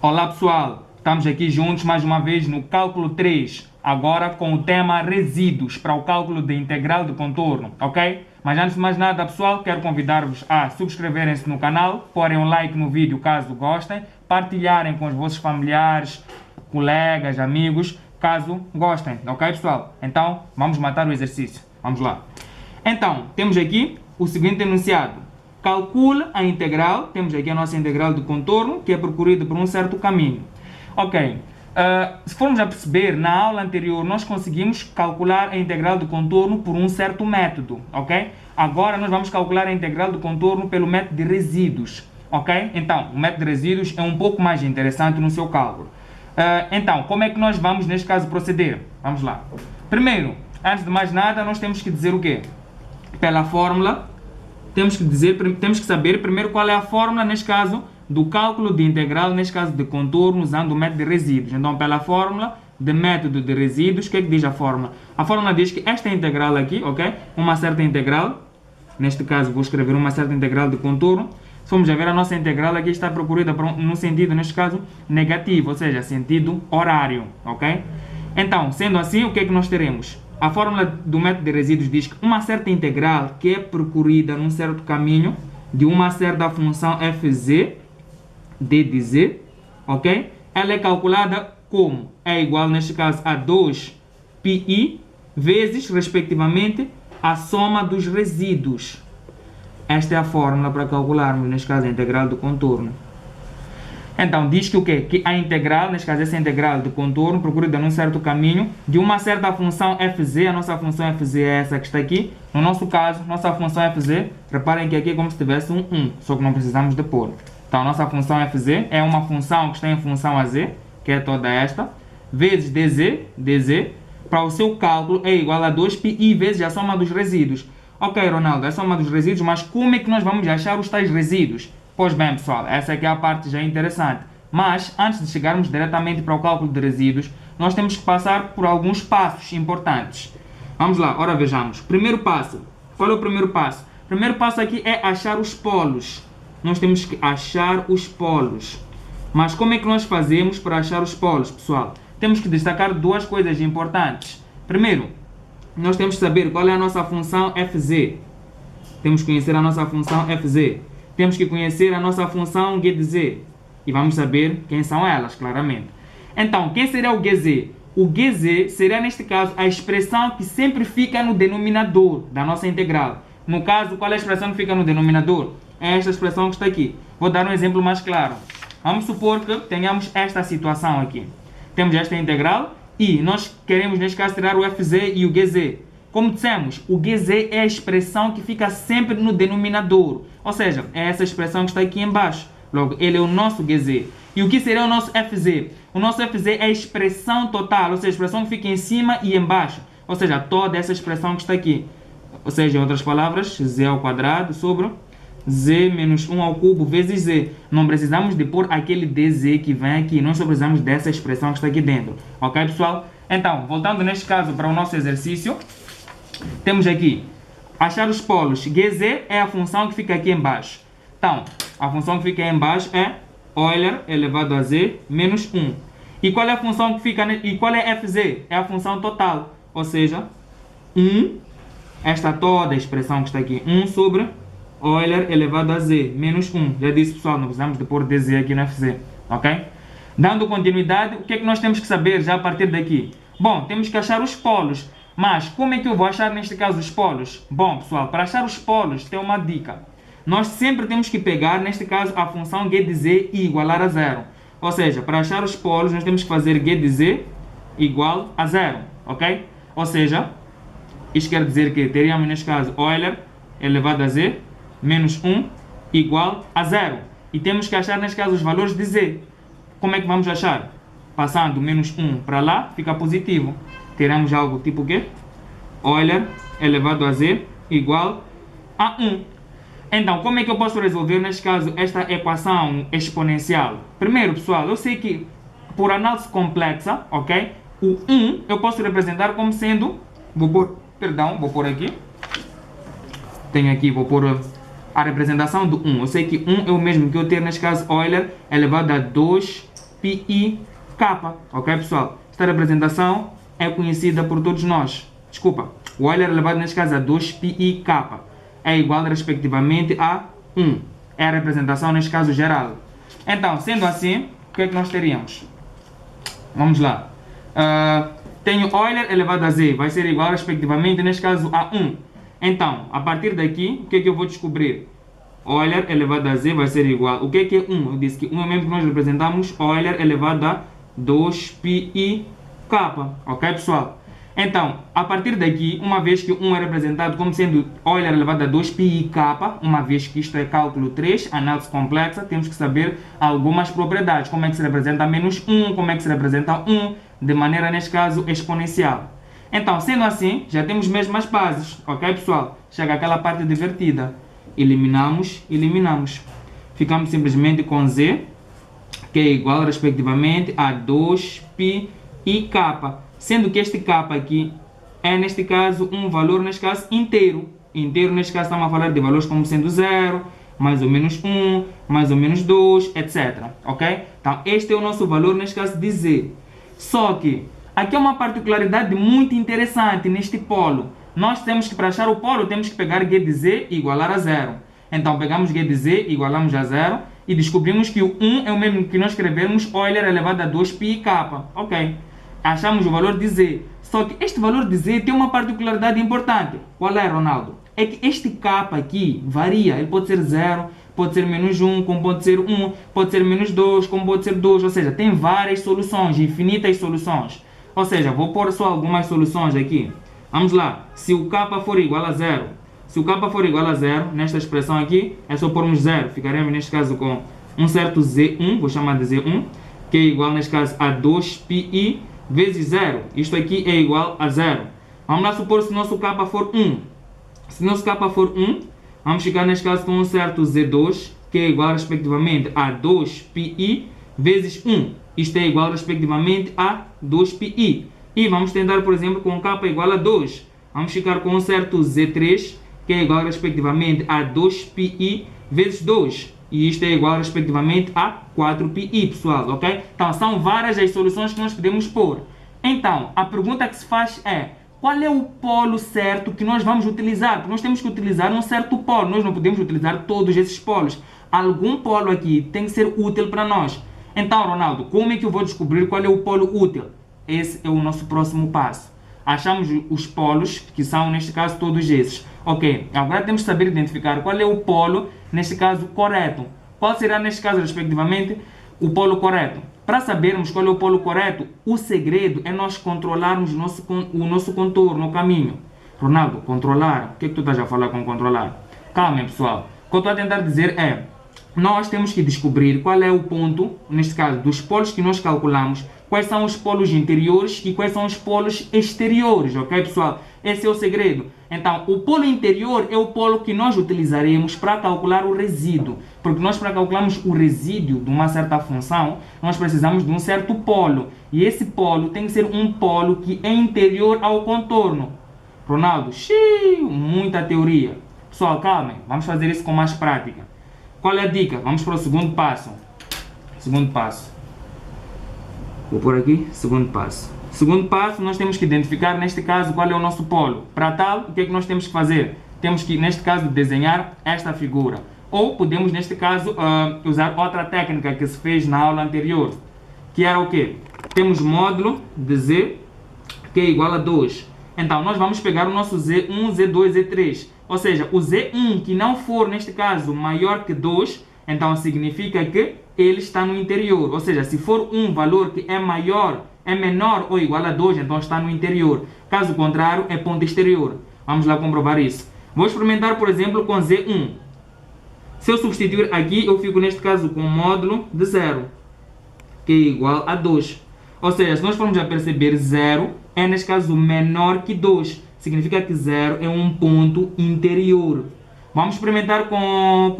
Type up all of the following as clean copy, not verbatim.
Olá pessoal, estamos aqui juntos mais uma vez no cálculo 3, agora com o tema resíduos para o cálculo de integral de contorno, ok? Mas antes de mais nada pessoal, quero convidar-vos a subscreverem-se no canal, porem um like no vídeo caso gostem, partilharem com os vossos familiares, colegas, amigos, caso gostem, ok pessoal? Então, vamos matar o exercício, vamos lá. Então, temos aqui o seguinte enunciado. Calcule a integral, temos aqui a nossa integral de contorno, que é percorrida por um certo caminho. Ok, se formos a perceber, na aula anterior nós conseguimos calcular a integral de contorno por um certo método, ok? Agora nós vamos calcular a integral de contorno pelo método de resíduos, ok? Então, o método de resíduos é um pouco mais interessante no seu cálculo. Então, como é que nós vamos, neste caso, proceder? Vamos lá. Primeiro, antes de mais nada, nós temos que dizer o quê? Pela fórmula, temos que saber primeiro qual é a fórmula, neste caso, do cálculo de integral, neste caso de contorno, usando o método de resíduos. Então, pela fórmula de método de resíduos, o que é que diz a fórmula? A fórmula diz que esta integral aqui, ok? Uma certa integral, neste caso vou escrever uma certa integral de contorno. Se formos a ver, a nossa integral aqui está percorrida no sentido, neste caso, negativo, ou seja, sentido horário, ok? Então, sendo assim, o que é que nós teremos? A fórmula do método de resíduos diz que uma certa integral que é percorrida num certo caminho de uma certa função fz, d de z, ok? Ela é calculada como? É igual, neste caso, a 2πi vezes, respectivamente, a soma dos resíduos. Esta é a fórmula para calcularmos, neste caso, a integral do contorno. Então, diz que o quê? Que a integral, neste caso, essa integral de contorno, percorrida num certo caminho, de uma certa função fz, a nossa função fz é essa que está aqui. No nosso caso, nossa função fz, reparem que aqui é como se tivesse um 1, só que não precisamos de pôr. Então, a nossa função fz é uma função que está em função a z, que é toda esta, vezes dz, para o seu cálculo é igual a 2πi vezes a soma dos resíduos. Ok, Ronaldo, é a soma dos resíduos, mas como é que nós vamos achar os tais resíduos? Pois bem, pessoal, essa aqui é a parte já interessante. Mas, antes de chegarmos diretamente para o cálculo de resíduos, nós temos que passar por alguns passos importantes. Vamos lá, ora vejamos. Primeiro passo. Qual é o primeiro passo? O primeiro passo aqui é achar os polos. Nós temos que achar os polos. Mas como é que nós fazemos para achar os polos, pessoal? Temos que destacar duas coisas importantes. Primeiro, nós temos que saber qual é a nossa função fz. Temos que conhecer a nossa função fz. Temos que conhecer a nossa função g de z. E vamos saber quem são elas, claramente. Então, quem seria o gz? O gz seria, neste caso, a expressão que sempre fica no denominador da nossa integral. No caso, qual é a expressão que fica no denominador? É esta expressão que está aqui. Vou dar um exemplo mais claro. Vamos supor que tenhamos esta situação aqui. Temos esta integral e nós queremos, neste caso, tirar o fz e o gz. Como dissemos, o gz é a expressão que fica sempre no denominador. Ou seja, é essa expressão que está aqui embaixo. Logo, ele é o nosso gz. E o que seria o nosso fz? O nosso fz é a expressão total, ou seja, a expressão que fica em cima e embaixo. Ou seja, toda essa expressão que está aqui. Ou seja, em outras palavras, z ao quadrado sobre z menos 1 ao cubo vezes z. Não precisamos de pôr aquele dz que vem aqui. Nós só precisamos dessa expressão que está aqui dentro. Ok, pessoal? Então, voltando neste caso para o nosso exercício. Temos aqui, achar os polos. Gz é a função que fica aqui embaixo. Então, a função que fica aí embaixo é Euler elevado a z menos 1. E qual é a função que fica, e qual é fz? É a função total. Ou seja, 1, esta toda a expressão que está aqui, 1 sobre Euler elevado a z menos 1. Já disse, pessoal, não precisamos de pôr dz aqui no fz, ok? Dando continuidade, o que é que nós temos que saber já a partir daqui? Bom, temos que achar os polos. Mas como é que eu vou achar neste caso os polos? Bom, pessoal, para achar os polos tem uma dica. Nós sempre temos que pegar, neste caso, a função g de z e igualar a zero. Ou seja, para achar os polos nós temos que fazer g de z igual a zero, ok? Ou seja, isto quer dizer que teríamos neste caso Euler elevado a z menos 1 igual a zero. E temos que achar neste caso os valores de z. Como é que vamos achar? Passando menos 1 para lá, fica positivo. Teremos algo tipo o quê? Euler elevado a z igual a 1. Então, como é que eu posso resolver, neste caso, esta equação exponencial? Primeiro, pessoal, eu sei que por análise complexa, ok? O 1 eu posso representar como sendo... vou pôr aqui. Tenho aqui, vou pôr a representação do 1. Eu sei que 1 é o mesmo que eu ter, neste caso, Euler elevado a 2 2πik, ok pessoal? Esta representação é conhecida por todos nós. Desculpa, o Euler elevado neste caso a 2πik é igual respectivamente a 1. É a representação neste caso geral. Então, sendo assim, o que é que nós teríamos? Vamos lá. Tenho Euler elevado a z, vai ser igual respectivamente neste caso a 1. Então, a partir daqui, o que é que eu vou descobrir? Euler elevado a z vai ser igual. O que é 1? Eu disse que 1 é o mesmo que nós representamos Euler elevado a 2πik. Ok, pessoal? Então, a partir daqui, uma vez que 1 é representado como sendo Euler elevado a 2πik, uma vez que isto é cálculo 3, análise complexa, temos que saber algumas propriedades. Como é que se representa menos 1, como é que se representa 1, de maneira, neste caso, exponencial. Então, sendo assim, já temos mesmo as bases. Ok, pessoal? Chega aquela parte divertida. Eliminamos. Ficamos simplesmente com z, que é igual, respectivamente, a 2πik. Sendo que este k aqui é, neste caso, um valor, neste caso, inteiro. Inteiro, neste caso, estamos a falar de valores como sendo 0, mais ou menos 1, mais ou menos 2, etc. Ok? Então, este é o nosso valor, neste caso, de z. Só que, aqui é uma particularidade muito interessante neste polo. Nós temos que, para achar o polo, temos que pegar g de z e igualar a 0. Então, pegamos g de z e igualamos a 0 e descobrimos que o 1 é o mesmo que nós escrevermos Euler elevado a 2πik. Ok? Achamos o valor de z. Só que este valor de z tem uma particularidade importante. Qual é, Ronaldo? É que este k aqui varia. Ele pode ser 0, pode ser menos 1, como pode ser 1, pode ser menos 2, como pode ser 2. Ou seja, tem várias soluções, infinitas soluções. Ou seja, vou pôr só algumas soluções aqui. Vamos lá. Se o k for igual a 0, se o k for igual a 0, nesta expressão aqui, é só pormos 0. Ficaremos, neste caso, com um certo z1, vou chamar de z1, que é igual, neste caso, a 2πi vezes 0. Isto aqui é igual a 0. Vamos lá supor se o nosso k for 1. Se o nosso k for 1, vamos ficar, neste caso, com um certo z2, que é igual, respectivamente, a 2πi vezes 1. Isto é igual, respectivamente, a 2πi. E vamos tentar, por exemplo, com k igual a 2. Vamos ficar com um certo z3, que é igual, respectivamente, a 2πi vezes 2. E isto é igual, respectivamente, a 4πi, pessoal, ok? Então, são várias as soluções que nós podemos pôr. Então, a pergunta que se faz é, qual é o polo certo que nós vamos utilizar? Porque nós temos que utilizar um certo polo, nós não podemos utilizar todos esses polos. Algum polo aqui tem que ser útil para nós. Então, Ronaldo, como é que eu vou descobrir qual é o polo útil? Esse é o nosso próximo passo. Achamos os polos, que são, neste caso, todos esses. Ok, agora temos que saber identificar qual é o polo, neste caso, correto. Qual será, neste caso, respectivamente, o polo correto? Para sabermos qual é o polo correto, o segredo é nós controlarmos o nosso contorno, o caminho. Ronaldo, controlar? O que é que tu estás a falar com controlar? Calma, pessoal. O que eu estou a tentar dizer é, nós temos que descobrir qual é o ponto, neste caso, dos polos que nós calculamos, quais são os polos interiores e quais são os polos exteriores, ok, pessoal? Esse é o segredo. Então, o polo interior é o polo que nós utilizaremos para calcular o resíduo. Porque nós, para calcularmos o resíduo de uma certa função, nós precisamos de um certo polo. E esse polo tem que ser um polo que é interior ao contorno. Ronaldo, muita teoria. Pessoal, calmem, vamos fazer isso com mais prática. Qual é a dica? Vamos para o segundo passo. Segundo passo. Vou por aqui, segundo passo. Segundo passo, nós temos que identificar, neste caso, qual é o nosso polo. Para tal, o que é que nós temos que fazer? Temos que, neste caso, desenhar esta figura. Ou podemos, neste caso, usar outra técnica que se fez na aula anterior. Que era o quê? Temos módulo de z, que é igual a 2. Então, nós vamos pegar o nosso z1, z2, z3. Ou seja, o z1 que não for, neste caso, maior que 2, então significa que ele está no interior. Ou seja, se for um valor que é menor ou igual a 2, então está no interior. Caso contrário, é ponto exterior. Vamos lá comprovar isso. Vou experimentar, por exemplo, com z1. Se eu substituir aqui, eu fico, neste caso, com módulo de 0, que é igual a 2. Ou seja, se nós formos a perceber, 0 é, neste caso, menor que 2. Significa que 0 é um ponto interior. Vamos experimentar com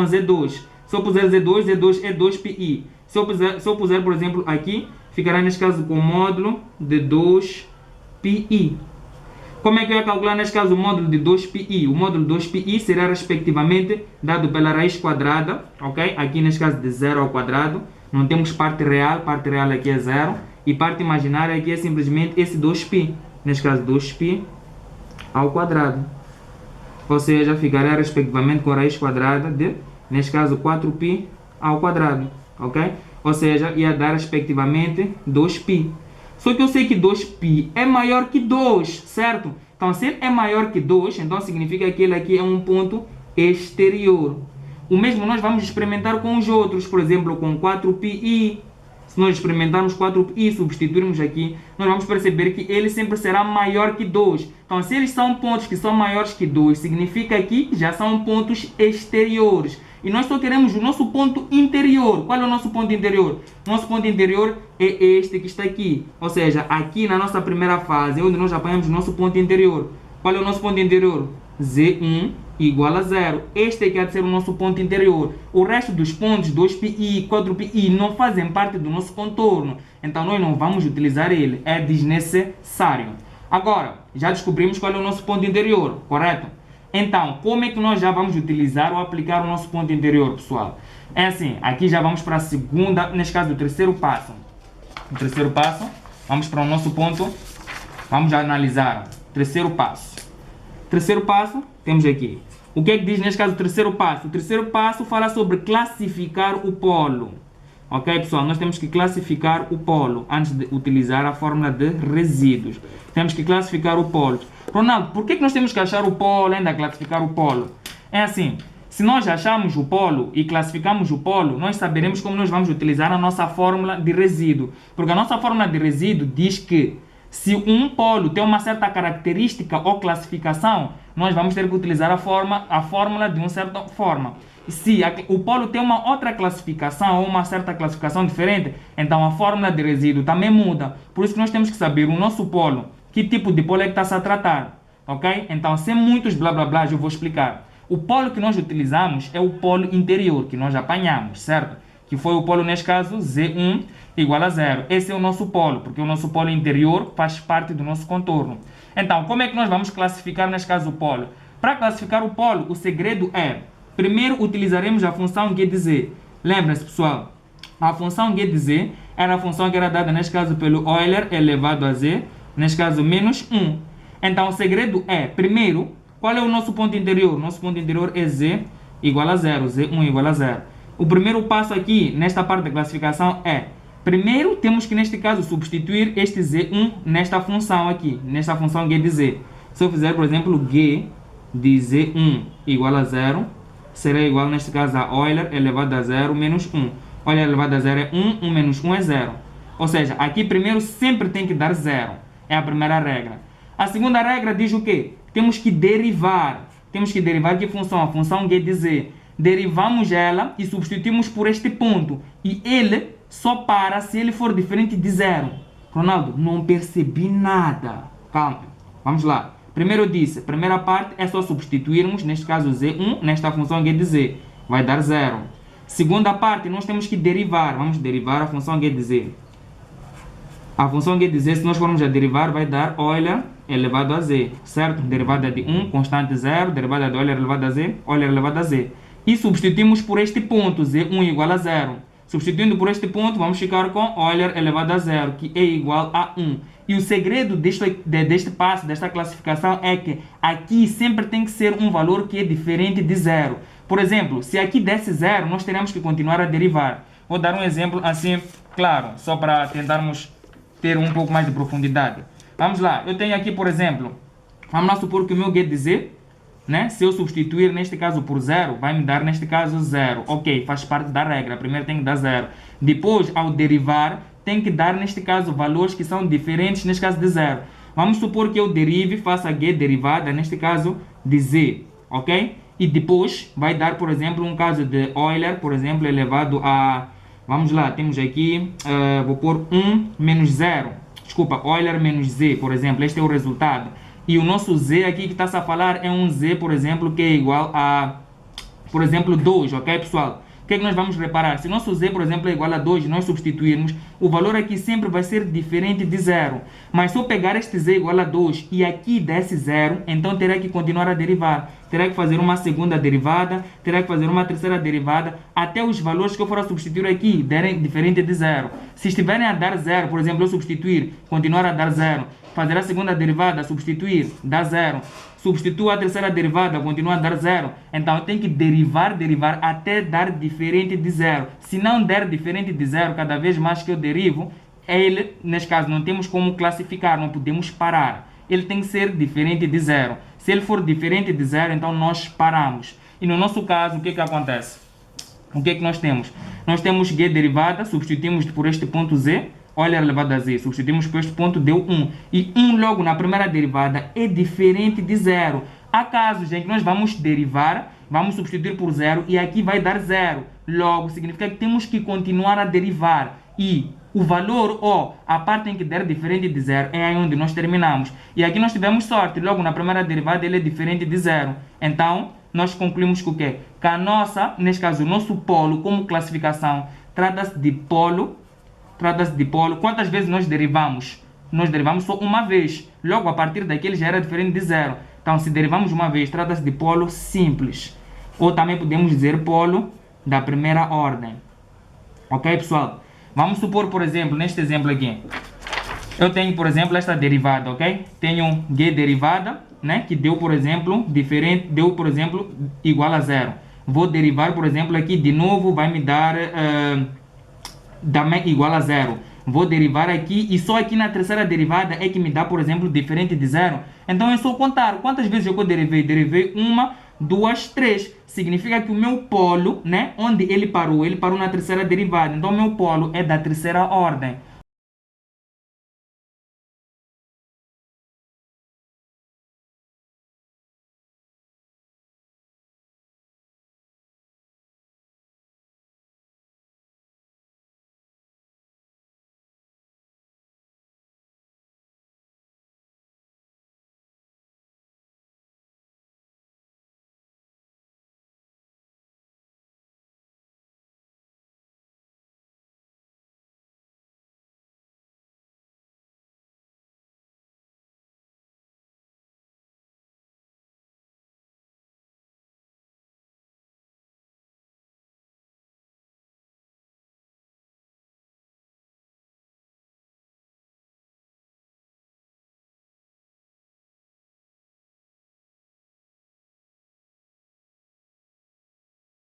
z2. Se eu puser z2, z2 é 2πi. Se eu puser, por exemplo, aqui, ficará, neste caso, com módulo de 2πi. Como é que eu ia calcular, neste caso, o módulo de 2πi? O módulo de 2πi será, respectivamente, dado pela raiz quadrada, ok? Aqui, neste caso, de 0 ao quadrado, Não temos parte real aqui é zero, e parte imaginária aqui é simplesmente esse 2π, neste caso 2π ao quadrado. Ou seja, ficará respectivamente com raiz quadrada de, neste caso, 4π ao quadrado, ok? Ou seja, ia dar respectivamente 2π. Só que eu sei que 2π é maior que 2, certo? Então, se ele é maior que 2, então significa que ele aqui é um ponto exterior. O mesmo nós vamos experimentar com os outros, por exemplo, com 4πi. Se nós experimentarmos 4π e substituirmos aqui, nós vamos perceber que ele sempre será maior que 2. Então, se eles são pontos que são maiores que 2, significa que já são pontos exteriores. E nós só queremos o nosso ponto interior. Qual é o nosso ponto interior? Nosso ponto interior é este que está aqui. Ou seja, aqui na nossa primeira fase, é onde nós apanhamos o nosso ponto interior. Qual é o nosso ponto interior? Z1 igual a 0. Este aqui há de ser o nosso ponto interior. O resto dos pontos, 2πi, 4πi, não fazem parte do nosso contorno. Então, nós não vamos utilizar ele. É desnecessário. Agora, já descobrimos qual é o nosso ponto interior, correto? Então, como é que nós já vamos utilizar ou aplicar o nosso ponto interior, pessoal? É assim, aqui já vamos para a segunda, neste caso, o terceiro passo. O terceiro passo, vamos para o nosso ponto, vamos analisar. Terceiro passo. Terceiro passo, temos aqui. O que é que diz neste caso o terceiro passo? O terceiro passo fala sobre classificar o polo. Ok, pessoal? Nós temos que classificar o polo antes de utilizar a fórmula de resíduos. Temos que classificar o polo. Ronaldo, por que nós temos que achar o polo e ainda classificar o polo? É assim, se nós achamos o polo e classificamos o polo, nós saberemos como nós vamos utilizar a nossa fórmula de resíduo. Porque a nossa fórmula de resíduo diz que se um polo tem uma certa característica ou classificação, nós vamos ter que utilizar a fórmula de uma certa forma. Se o polo tem uma outra classificação ou uma certa classificação diferente, então a fórmula de resíduo também muda. Por isso que nós temos que saber o nosso polo, que tipo de polo é que está-se a tratar. Ok? Então, sem muitos blá blá blá, eu vou explicar. O polo que nós utilizamos é o polo interior, que nós apanhamos, certo? Que foi o polo, neste caso, Z1 igual a 0. Esse é o nosso polo, porque o nosso polo interior faz parte do nosso contorno. Então, como é que nós vamos classificar, neste caso, o polo? Para classificar o polo, o segredo é, primeiro utilizaremos a função g de z. Lembra-se, pessoal? A função g de z era a função que era dada, neste caso, pelo Euler elevado a z, neste caso, menos 1. Então, o segredo é, primeiro, qual é o nosso ponto interior? Nosso ponto interior é z igual a 0, z1 igual a 0. O primeiro passo aqui, nesta parte da classificação, é, primeiro temos que, neste caso, substituir este z1 nesta função aqui, nesta função g de z. Se eu fizer, por exemplo, g de z1 igual a 0, será igual, neste caso, a Euler elevado a 0 menos 1. Euler elevado a 0 é 1, 1 menos 1 é 0. Ou seja, aqui primeiro sempre tem que dar 0. É a primeira regra. A segunda regra diz o quê? Temos que derivar. Temos que derivar que função? A função g de z. Derivamos ela e substituímos por este ponto. E ele só para se ele for diferente de 0. Ronaldo, não percebi nada. Calma, vamos lá. Primeiro eu disse, primeira parte é só substituirmos, neste caso z1, nesta função g de z. Vai dar 0. Segunda parte, nós temos que derivar. Vamos derivar a função g de z. A função g de z, se nós formos a derivar, vai dar Euler elevado a z, certo? Derivada de 1, constante 0, derivada de Euler elevado a z, Euler elevado a z. E substituímos por este ponto, z1 igual a 0. Substituindo por este ponto, vamos ficar com Euler elevado a 0, que é igual a 1. E o segredo deste passo, desta classificação, é que aqui sempre tem que ser um valor que é diferente de 0. Por exemplo, se aqui desse 0, nós teremos que continuar a derivar. Vou dar um exemplo assim, claro, só para tentarmos ter um pouco mais de profundidade. Vamos lá, eu tenho aqui, por exemplo, vamos lá supor que o meu g de z, né, se eu substituir neste caso por 0, vai me dar neste caso 0. Ok, faz parte da regra, primeiro tem que dar 0. Depois, ao derivar, tem que dar neste caso valores que são diferentes neste caso de 0. Vamos supor que eu derive, faça g derivada, neste caso de z, ok? E depois vai dar, por exemplo, um caso de Euler, por exemplo, elevado a... Vamos lá, temos aqui, vou pôr 1 menos 0. Desculpa, Euler menos z, por exemplo. Este é o resultado. E o nosso z aqui que está-se a falar é um z, por exemplo, que é igual a, por exemplo, 2, ok, pessoal? que é que nós vamos reparar? Se nosso z, por exemplo, é igual a 2 e nós substituirmos, o valor aqui sempre vai ser diferente de zero. Mas se eu pegar este z igual a 2 e aqui desse zero, então terá que continuar a derivar. Terá que fazer uma segunda derivada, terá que fazer uma terceira derivada, até os valores que eu for a substituir aqui derem diferente de zero. Se estiverem a dar zero, por exemplo, eu substituir, continuar a dar zero, fazer a segunda derivada, substituir, dá zero. Substitua a terceira derivada, continua a dar zero. Então eu tenho que derivar até dar diferente de zero. Se não der diferente de zero, cada vez mais que eu derivo, ele, neste caso, não temos como classificar, não podemos parar. Ele tem que ser diferente de zero. Se ele for diferente de zero, então nós paramos. E no nosso caso, o que que acontece? O que que nós temos? Nós temos g derivada, substituímos por este ponto z, olha elevado a z, substituímos por este ponto, deu 1. E 1 logo na primeira derivada é diferente de zero. Há casos em que nós vamos derivar, vamos substituir por zero e aqui vai dar zero. Logo, significa que temos que continuar a derivar. E o valor, ou a parte em que der diferente de zero, é aí onde nós terminamos. E aqui nós tivemos sorte, logo na primeira derivada ele é diferente de zero. Então, nós concluímos que o quê? Que a nossa, neste caso, o nosso polo como classificação, trata-se de polo. Quantas vezes nós derivamos? Nós derivamos só uma vez. Logo, a partir daqui ele já era diferente de zero. Então, se derivamos uma vez, trata-se de polo simples. Ou também podemos dizer polo da primeira ordem. Ok, pessoal? Vamos supor, por exemplo, neste exemplo aqui, eu tenho, por exemplo, esta derivada, ok? Tenho g derivada, né? Que deu, por exemplo, igual a zero. Vou derivar, por exemplo, aqui de novo, vai me dar também igual a zero. Vou derivar aqui e só aqui na terceira derivada é que me dá, por exemplo, diferente de zero. Então é só contar quantas vezes eu derivei. Derivei 1, 2, 3. Significa que o meu polo, né, onde ele parou na terceira derivada. Então o meu polo é da terceira ordem.